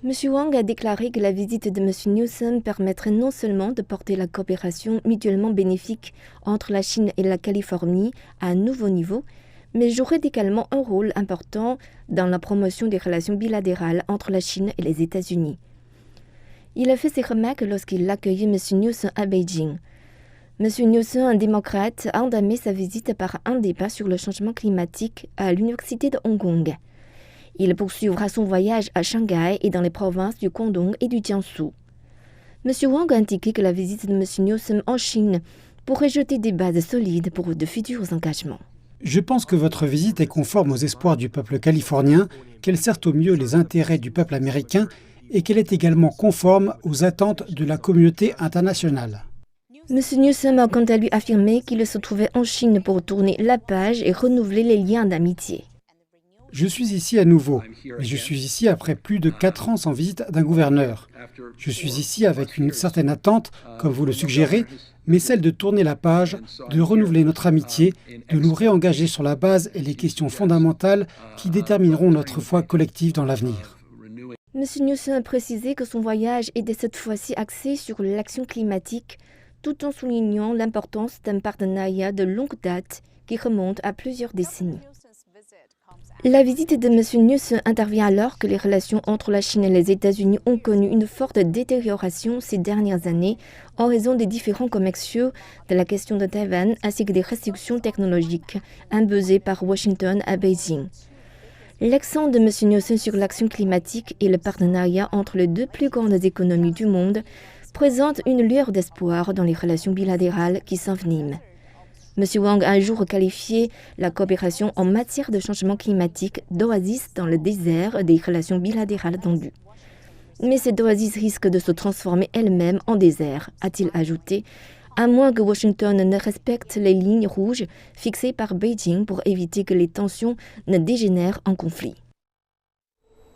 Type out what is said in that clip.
M. Wang a déclaré que la visite de M. Newsom permettrait non seulement de porter la coopération mutuellement bénéfique entre la Chine et la Californie à un nouveau niveau, mais jouerait également un rôle important dans la promotion des relations bilatérales entre la Chine et les États-Unis. Il a fait ces remarques lorsqu'il accueillait M. Newsom à Beijing. M. Newsom, un démocrate, a entamé sa visite par un débat sur le changement climatique à l'Université de Hong Kong. Il poursuivra son voyage à Shanghai et dans les provinces du Guangdong et du Jiangsu. M. Wang a indiqué que la visite de M. Newsom en Chine pourrait jeter des bases solides pour de futurs engagements. Je pense que votre visite est conforme aux espoirs du peuple californien, qu'elle sert au mieux les intérêts du peuple américain et qu'elle est également conforme aux attentes de la communauté internationale. M. Newsom a quant à lui affirmé qu'il se trouvait en Chine pour tourner la page et renouveler les liens d'amitié. Je suis ici à nouveau, mais je suis ici après plus de 4 ans sans visite d'un gouverneur. Je suis ici avec une certaine attente, comme vous le suggérez, mais celle de tourner la page, de renouveler notre amitié, de nous réengager sur la base et les questions fondamentales qui détermineront notre foi collective dans l'avenir. M. Newsom a précisé que son voyage était cette fois-ci axé sur l'action climatique, tout en soulignant l'importance d'un partenariat de longue date qui remonte à plusieurs décennies. La visite de M. Newsom intervient alors que les relations entre la Chine et les États-Unis ont connu une forte détérioration ces dernières années en raison des différends commerciaux de la question de Taïwan ainsi que des restrictions technologiques imposées par Washington à Beijing. L'accent de M. Newsom sur l'action climatique et le partenariat entre les deux plus grandes économies du monde présente une lueur d'espoir dans les relations bilatérales qui s'enveniment. M. Wang a un jour qualifié la coopération en matière de changement climatique d'oasis dans le désert des relations bilatérales tendues. Mais cette oasis risque de se transformer elle-même en désert, a-t-il ajouté, à moins que Washington ne respecte les lignes rouges fixées par Beijing pour éviter que les tensions ne dégénèrent en conflit.